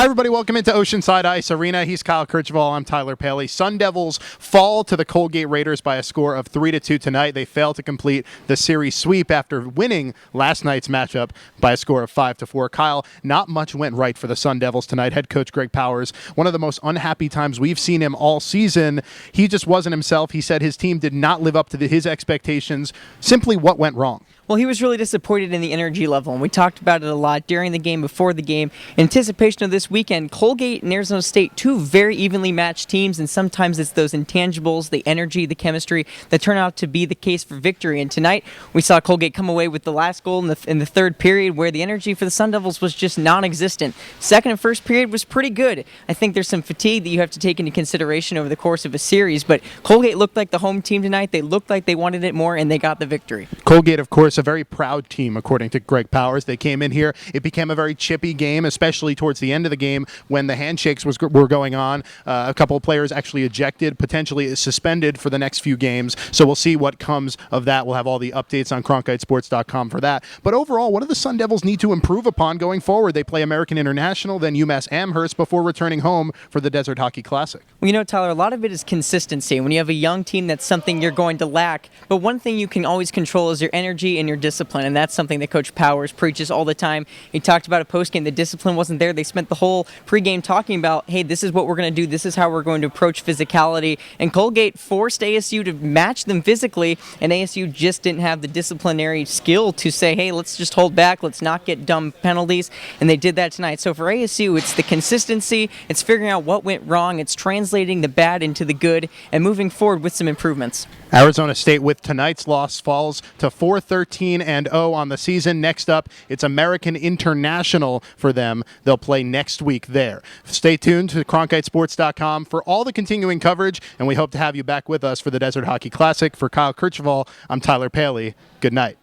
Hi, everybody. Welcome into Oceanside Ice Arena. He's Kyle Kercheval. I'm Tyler Paley. Sun Devils fall to the Colgate Raiders by a score of 3-2 tonight. They fail to complete the series sweep after winning last night's matchup by a score of 5-4. Kyle, not much went right for the Sun Devils tonight. Head coach Greg Powers, one of the most unhappy times we've seen him all season. He just wasn't himself. He said his team did not live up to his expectations. Simply, what went wrong? Well, he was really disappointed in the energy level, and we talked about it a lot during the game, before the game. In anticipation of this weekend, Colgate and Arizona State, two very evenly matched teams, and sometimes it's those intangibles, the energy, the chemistry, that turn out to be the case for victory. And tonight, we saw Colgate come away with the last goal in the third period, where the energy for the Sun Devils was just non-existent. Second and first period was pretty good. I think there's some fatigue that you have to take into consideration over the course of a series, but Colgate looked like the home team tonight. They looked like they wanted it more, and they got the victory. Colgate, of course, a very proud team, according to Greg Powers. They came in here. It became a very chippy game, especially towards the end of the game when the handshakes were going on. A couple of players actually ejected, potentially suspended for the next few games. So we'll see what comes of that. We'll have all the updates on CronkiteSports.com for that. But overall, what do the Sun Devils need to improve upon going forward? They play American International, then UMass Amherst before returning home for the Desert Hockey Classic. Well, you know, Tyler, a lot of it is consistency. When you have a young team, that's something you're going to lack. But one thing you can always control is your energy and your discipline, and that's something that Coach Powers preaches all the time. He talked about a postgame. The discipline wasn't there. They spent the whole pregame talking about, hey, this is what we're going to do. This is how we're going to approach physicality. And Colgate forced ASU to match them physically, and ASU just didn't have the disciplinary skill to say, hey, let's just hold back. Let's not get dumb penalties. And they did that tonight. So for ASU, it's the consistency. It's figuring out what went wrong. It's translating the bad into the good and moving forward with some improvements. Arizona State, with tonight's loss, falls to 4-13-0 on the season. Next up, it's American International for them. They'll play next week there. Stay tuned to CronkiteSports.com for all the continuing coverage, and we hope to have you back with us for the Desert Hockey Classic. For Kyle Kercheval, I'm Tyler Paley. Good night.